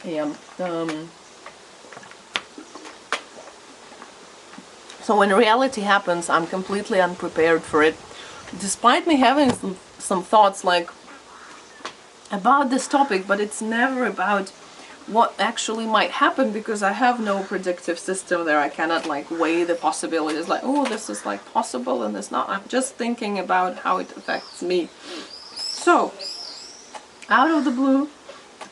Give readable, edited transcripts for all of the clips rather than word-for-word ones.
Yeah. So when reality happens, I'm completely unprepared for it. Despite me having some thoughts like about this topic, but it's never about what actually might happen, because I have no predictive system there. I cannot like weigh the possibilities like, oh, this is like possible and this not. I'm just thinking about how it affects me. So out of the blue,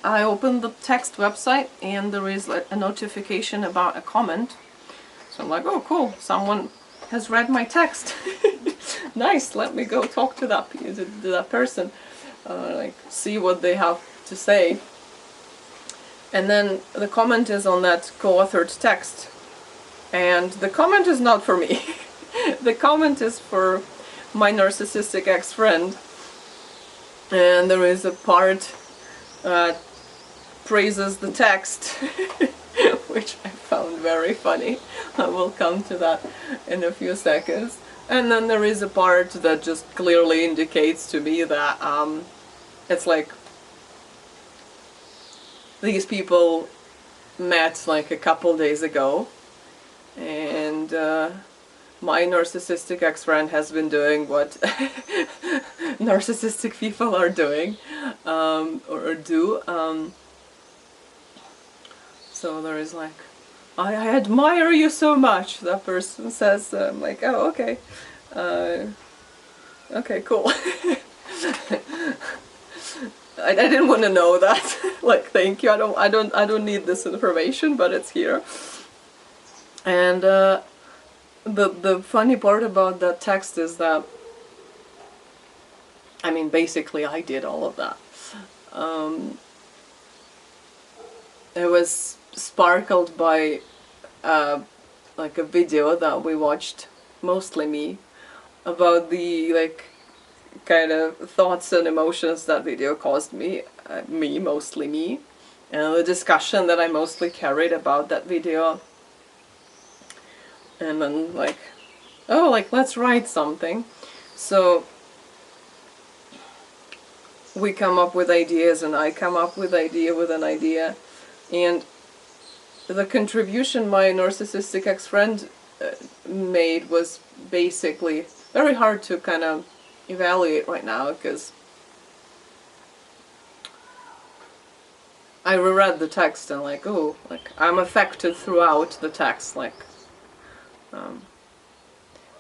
I opened the text website and there is like a notification about a comment. So I'm like, oh cool, someone has read my text. Nice, let me go talk to that person, like see what they have to say. And then the comment is on that co-authored text, and the comment is not for me. The comment is for my narcissistic ex-friend, and there is a part that praises the text, which I found very funny. I will come to that in a few seconds. And then there is a part that just clearly indicates to me that it's like these people met like a couple days ago, and my narcissistic ex-friend has been doing what narcissistic people are doing, or do. So there is like, I admire you so much, that person says. I'm like, oh, okay. Okay, cool. I didn't want to know that. Like, thank you. I don't need this information, but it's here. And the funny part about that text is that, I mean, basically I did all of that. It was sparkled by like a video that we watched, mostly me, about the like kind of thoughts and emotions that video caused me, mostly me, and the discussion that I mostly carried about that video. And then like, oh, like let's write something. So we come up with ideas, and I come up with an idea, and the contribution my narcissistic ex-friend made was basically very hard to kind of evaluate right now, because I reread the text and like, oh, like I'm affected throughout the text, like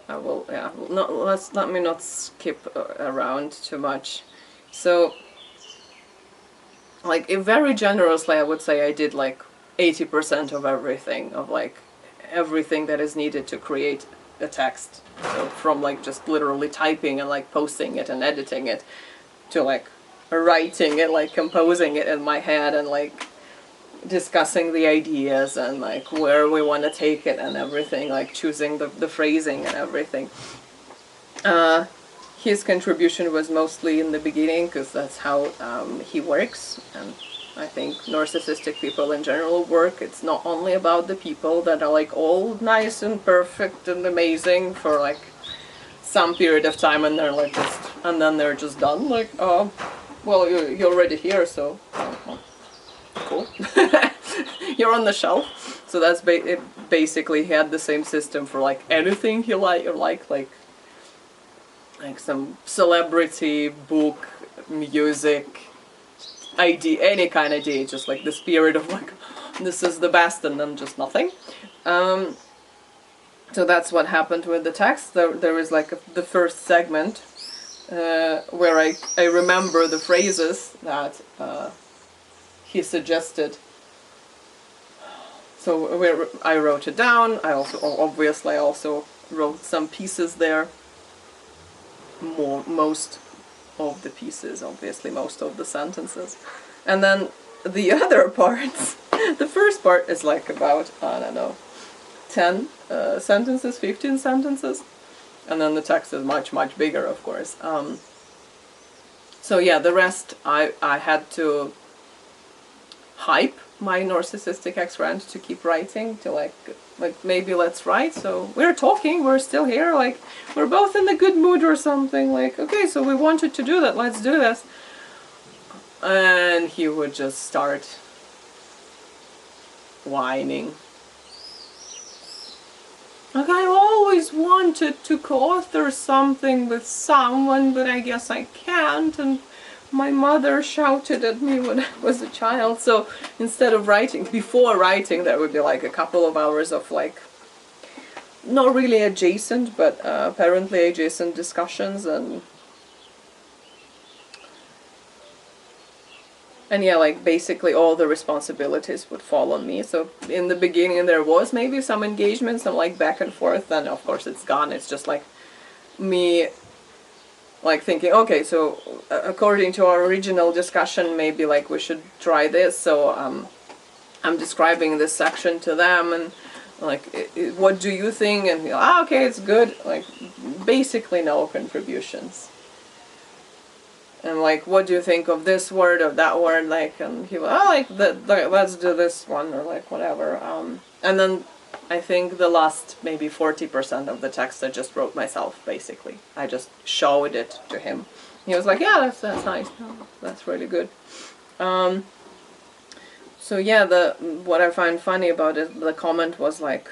I will, yeah, let me not skip around too much. So like, very generously I would say I did like 80% of everything, of like everything that is needed to create a text. So from like just literally typing and like posting it and editing it, to like writing it, like composing it in my head, and like discussing the ideas and like where we want to take it and everything, like choosing the phrasing and everything. His contribution was mostly in the beginning, because that's how he works, and I think narcissistic people in general work. It's not only about the people that are like all nice and perfect and amazing for like some period of time, and they're like just, and then they're just done. Like, oh, well, you're already here, so well, cool. You're on the shelf. So that's basically, he had the same system for like anything he like some celebrity, book, music, idea, any kind of idea, just like the spirit of like, this is the best, and then just nothing. So that's what happened with the text. There is like the first segment where I remember the phrases that he suggested. So where I wrote it down. I also wrote some pieces there. Most of the pieces, obviously most of the sentences. And then the other parts, the first part is like about, I don't know, 10 sentences, 15 sentences. And then the text is much, much bigger, of course. So yeah, the rest I had to hype my narcissistic ex-friend to keep writing, to like maybe let's write, so we're talking, we're still here, like we're both in a good mood or something, like okay, so we wanted to do that, let's do this. And he would just start whining. Like, I always wanted to co-author something with someone, but I guess I can't, and my mother shouted at me when I was a child. So instead of writing, before writing, there would be like a couple of hours of like, not really adjacent, but apparently adjacent discussions, and yeah, like basically all the responsibilities would fall on me. So in the beginning there was maybe some engagement, some like back and forth, then of course it's gone. It's just like me like thinking, okay, so according to our original discussion, maybe like we should try this. So I'm describing this section to them, and like, what do you think? And okay, it's good. Like, basically no contributions. And like, what do you think of this word, of that word? Like, and he was, like, let's do this one, or like whatever. And then I think the last maybe 40% of the text I just wrote myself, basically. I just showed it to him. He was like, yeah, that's nice. That's really good. So yeah, what I find funny about it, the comment was like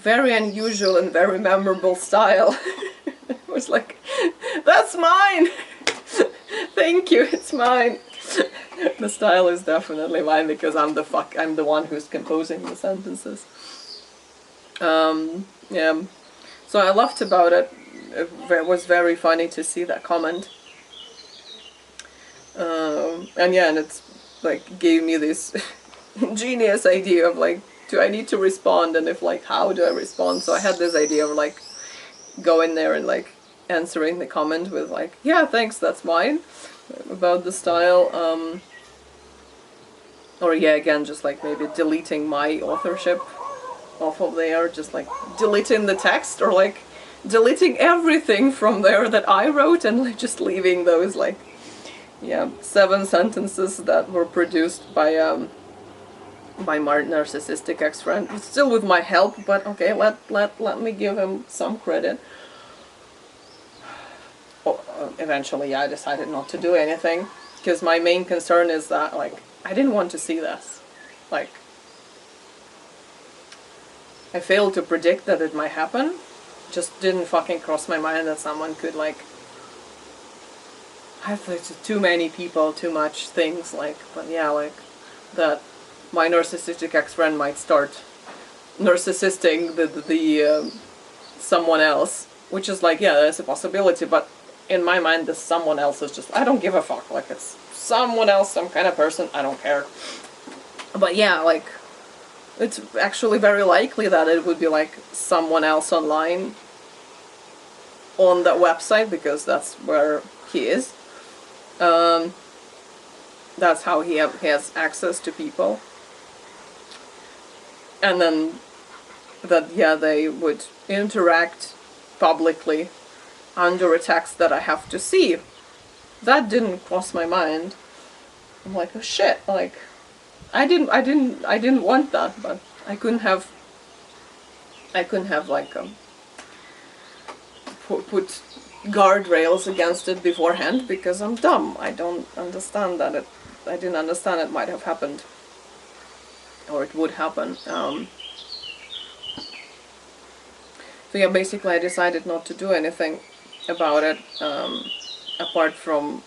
very unusual and very memorable style. It was like, that's mine! Thank you, it's mine. The style is definitely mine because I'm the one who's composing the sentences. Yeah. So I laughed about it. It was very funny to see that comment. And yeah, and it's like gave me this genius idea of like, do I need to respond, and if like, how do I respond? So I had this idea of like going there and like answering the comment with like, yeah, thanks, that's mine, about the style. Or yeah, again, just like maybe deleting my authorship off of there, just like deleting the text, or like deleting everything from there that I wrote, and like just leaving those like, yeah, 7 sentences that were produced by my narcissistic ex-friend, still with my help, but okay, let me give him some credit. Eventually, yeah, I decided not to do anything, because my main concern is that, like, I didn't want to see this. Like, I failed to predict that it might happen. Just didn't fucking cross my mind that someone could, like, I have like too many people, too much things, like, but yeah, like, that my narcissistic ex-friend might start narcissisting the someone else, which is like, yeah, there's a possibility, but in my mind, this someone else is just, I don't give a fuck, like, it's someone else, some kind of person, I don't care. But yeah, like, it's actually very likely that it would be like someone else online on that website, because that's where he is. That's how he has access to people. And then that, yeah, they would interact publicly under a text that I have to see. That didn't cross my mind. I'm like, oh shit, like, I didn't want that, but I couldn't have like put guardrails against it beforehand, because I'm dumb. I don't understand that I didn't understand it might have happened, or it would happen. So yeah, basically I decided not to do anything about it, apart from,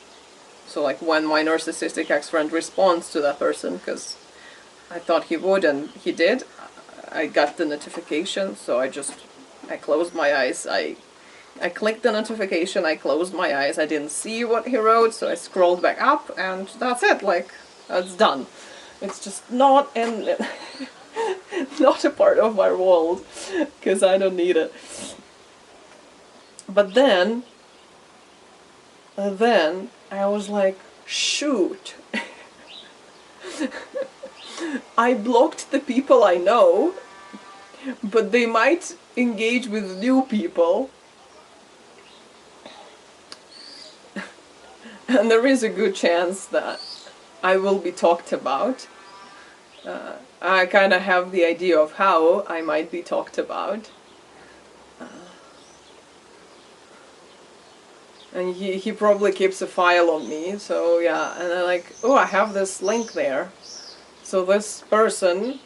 so like when my narcissistic ex-friend responds to that person, because I thought he would, and he did. I got the notification, so I closed my eyes. I clicked the notification, I closed my eyes, I didn't see what he wrote, so I scrolled back up, and that's it, like, that's done. It's just not not a part of my world, because I don't need it. But then I was like, shoot. I blocked the people I know, but they might engage with new people. And there is a good chance that I will be talked about. I kind of have the idea of how I might be talked about. And he probably keeps a file on me, so yeah, and I'm like, oh, I have this link there. So this person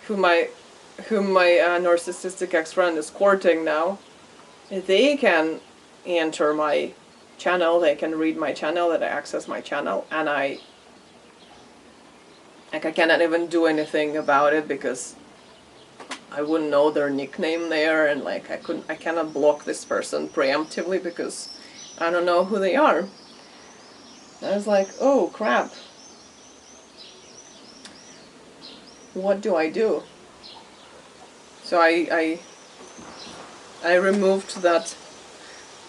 whom my narcissistic ex-friend is courting now, they can enter my channel, they can read my channel, they access my channel, and I cannot even do anything about it because I wouldn't know their nickname there, and like I cannot block this person preemptively because I don't know who they are. I was like, oh crap. What do I do? So I removed that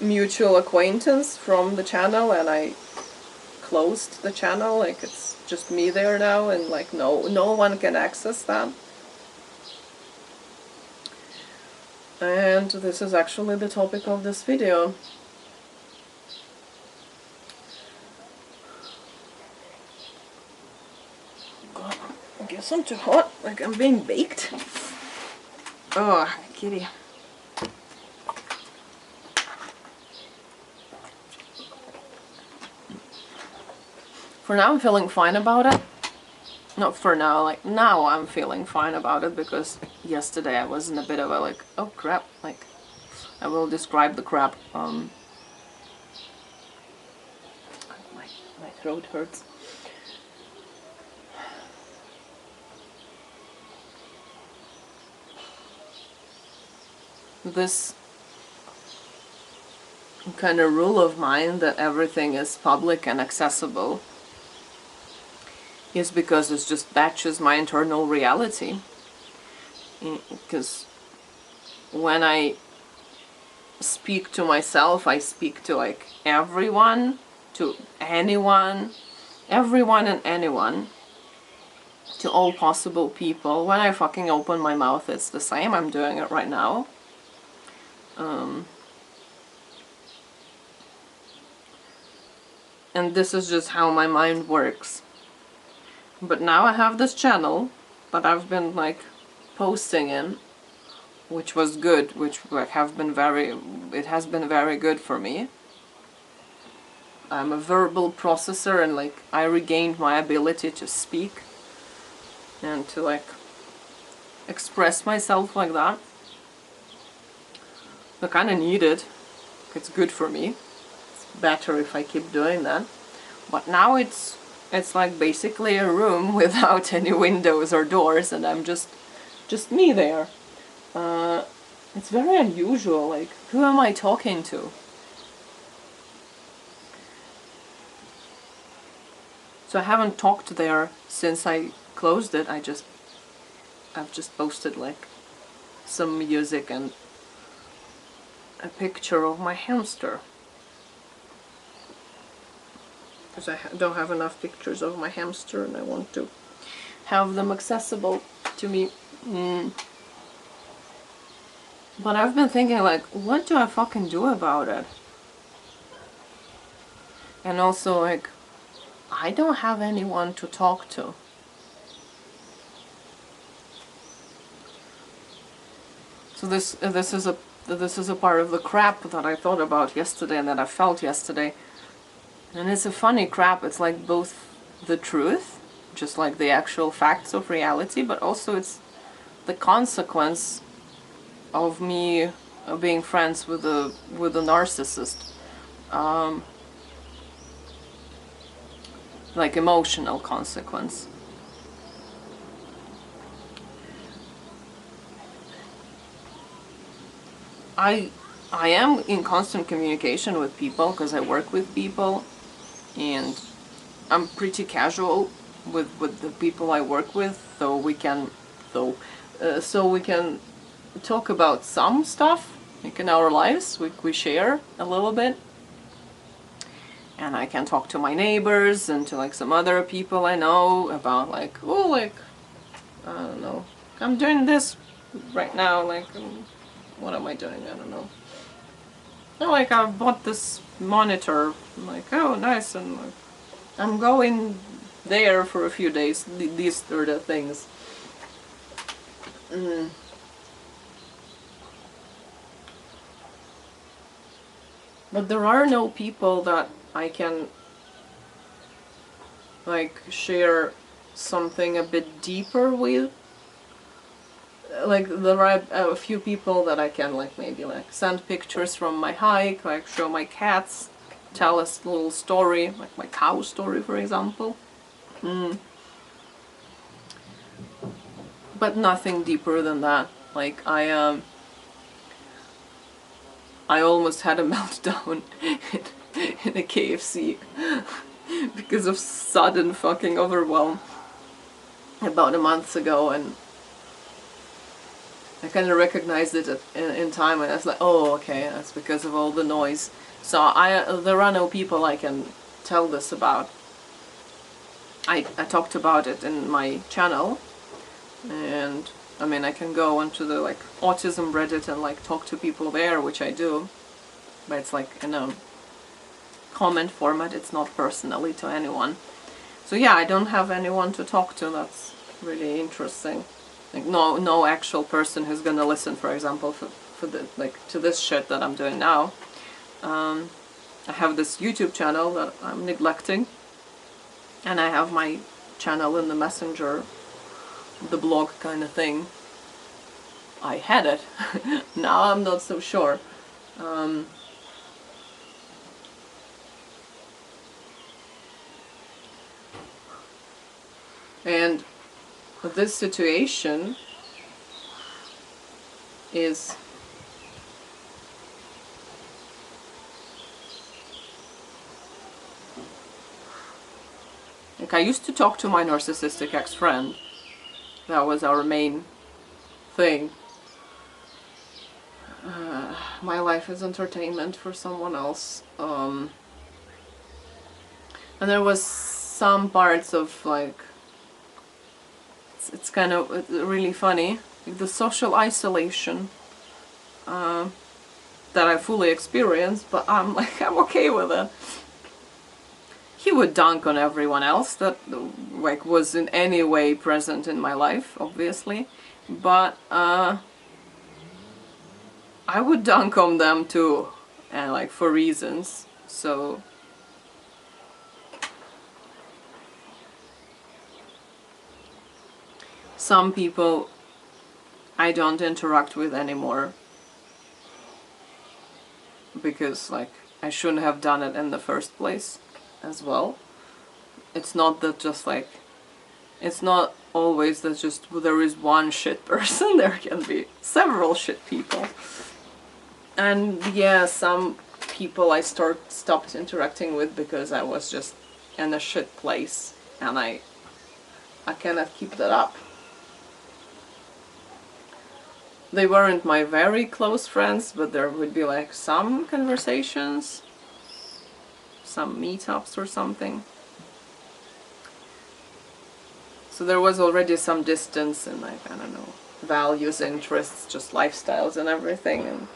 mutual acquaintance from the channel, and I closed the channel. Like, it's just me there now, and like no one can access that. And this is actually the topic of this video. God, I guess I'm too hot, like I'm being baked. Oh, kitty. For now I'm feeling fine about it. Not for now, like now I'm feeling fine about it, because yesterday I was in a bit of a like, oh crap, like I will describe the crap. My throat hurts. This kind of rule of mine that everything is public and accessible is because it just matches my internal reality. Because when I speak to myself, I speak to like everyone, to anyone, everyone and anyone, to all possible people. When I fucking open my mouth, it's the same. I'm doing it right now. And this is just how my mind works. But now I have this channel that I've been like posting in, which was good, which has been very good for me. I'm a verbal processor, and like I regained my ability to speak and to like express myself like that. I kind of need it. It's good for me. It's better if I keep doing that. But now it's like basically a room without any windows or doors, and I'm just me there. It's very unusual. Like, who am I talking to? So I haven't talked there since I closed it. I've just posted like some music and a picture of my hamster. Because I don't have enough pictures of my hamster, and I want to have them accessible to me. But I've been thinking, like, what do I fucking do about it? And also, like, I don't have anyone to talk to. So this is a part of the crap that I thought about yesterday and that I felt yesterday. And it's a funny crap. It's like both the truth, just like the actual facts of reality, but also it's the consequence of me being friends with a narcissist. Like emotional consequence. I am in constant communication with people because I work with people, and I'm pretty casual with the people I work with, so we can talk about some stuff like in our lives. We share a little bit, and I can talk to my neighbors and to like some other people I know about like, oh, like I don't know, I'm doing this right now, like what am I doing? I don't know. Oh, like I bought this monitor. I'm like, oh, nice, and like, I'm going there for a few days. These are the things. But there are no people that I can like share something a bit deeper with. Like there are a few people that I can like maybe like send pictures from my hike, like show my cats, tell a little story, like my cow story for example. But nothing deeper than that. Like I almost had a meltdown in a KFC because of sudden fucking overwhelm about a month ago, and I kind of recognized it in time, and I was like, oh, okay, that's because of all the noise. So there are no people I can tell this about. I talked about it in my channel, and I mean I can go onto the like autism Reddit and like talk to people there, which I do, but it's like in a comment format, it's not personally to anyone. So yeah, I don't have anyone to talk to. That's really interesting. Like no actual person who's gonna listen, for example, for the like to this shit that I'm doing now. I have this YouTube channel that I'm neglecting, and I have my channel in the Messenger, the blog kind of thing. I had it. Now I'm not so sure. And this situation is like, I used to talk to my narcissistic ex-friend. That was our main thing. My life is entertainment for someone else. And there was some parts of like, it's kind of really funny, like the social isolation that I fully experienced, but I'm okay with it. He would dunk on everyone else that like was in any way present in my life, obviously, but I would dunk on them too, and like for reasons. So some people I don't interact with anymore because like I shouldn't have done it in the first place as well. It's not that just like, it's not always that just there is one shit person. There can be several shit people. And yeah, some people I stopped interacting with because I was just in a shit place, and I cannot keep that up. They weren't my very close friends, but there would be like some conversations, some meetups or something. So there was already some distance and like, I don't know, values, interests, just lifestyles and everything. And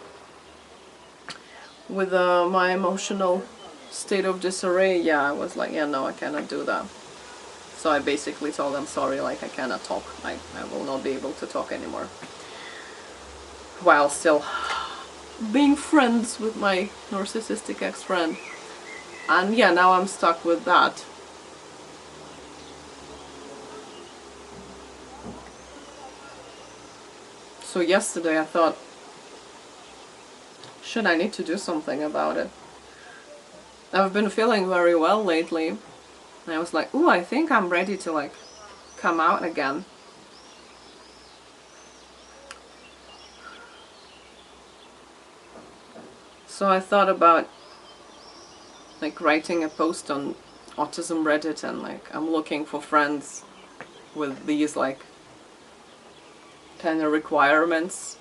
with my emotional state of disarray, yeah, I was like, yeah, no, I cannot do that. So I basically told them, sorry, like I cannot talk. I will not be able to talk anymore. While still being friends with my narcissistic ex-friend. And yeah, now I'm stuck with that. So yesterday I thought, should I need to do something about it? I've been feeling very well lately. And I was like, ooh, I think I'm ready to like come out again. So I thought about like writing a post on autism Reddit, and like I'm looking for friends with these like kind of requirements.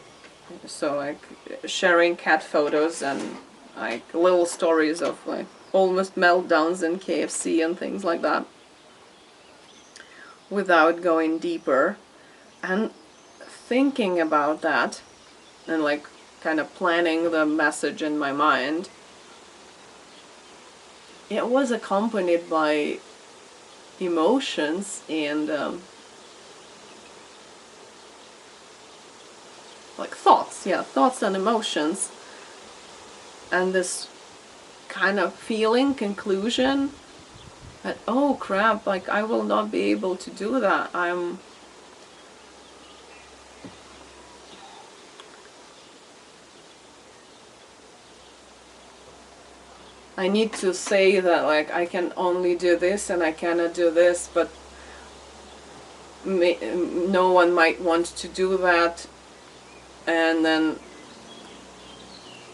So like sharing cat photos and like little stories of like almost meltdowns in KFC and things like that, without going deeper. And thinking about that and like kind of planning the message in my mind, it was accompanied by emotions and like thoughts, yeah, thoughts and emotions, and this kind of feeling, conclusion that, oh crap, like I will not be able to do that. I need to say that like I can only do this and I cannot do this, but no one might want to do that, and then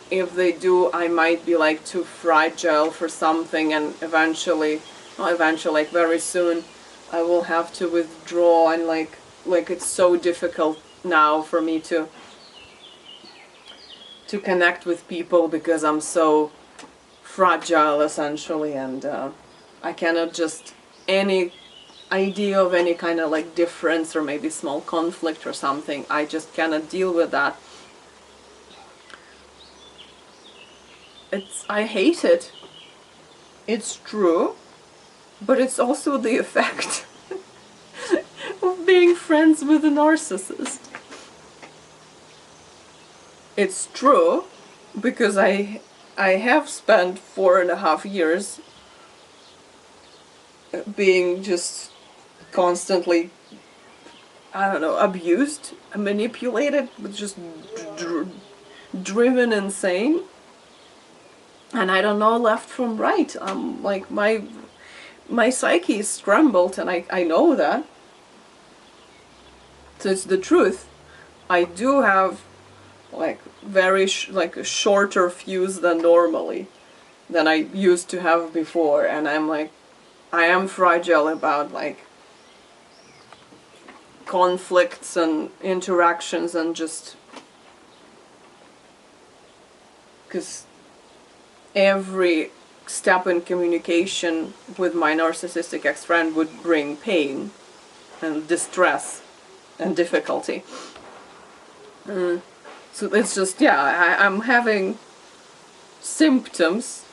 if they do, I might be like too fragile for something, and eventually, not eventually, like very soon, I will have to withdraw, and like it's so difficult now for me to connect with people because I'm so fragile essentially, and I cannot just any idea of any kind of like difference or maybe small conflict or something, I just cannot deal with that. I hate it. It's true, but it's also the effect of being friends with a narcissist. It's true because I have spent 4.5 years being just constantly, I don't know, abused, manipulated, just driven insane. And I don't know left from right. Like my psyche is scrambled, and I know that. So it's the truth. I do have like very like a shorter fuse than normally, than I used to have before, and I am fragile about like conflicts and interactions, and just because every step in communication with my narcissistic ex-friend would bring pain and distress and difficulty. So it's just, yeah, I'm having symptoms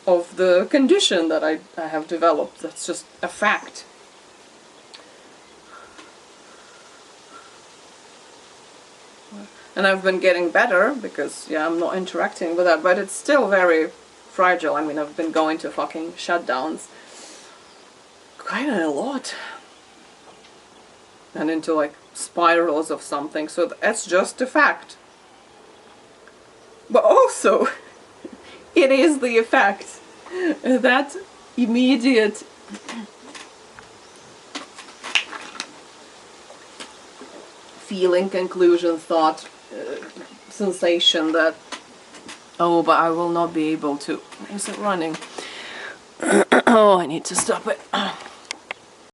of the condition that I have developed. That's just a fact. And I've been getting better because, yeah, I'm not interacting with that, but it's still very fragile. I mean, I've been going to fucking shutdowns quite a lot. And into like spirals of something, so that's just a fact. But also, it is the effect. That immediate feeling, conclusion, thought, sensation that, oh, but I will not be able to. Is it running? Oh, I need to stop it.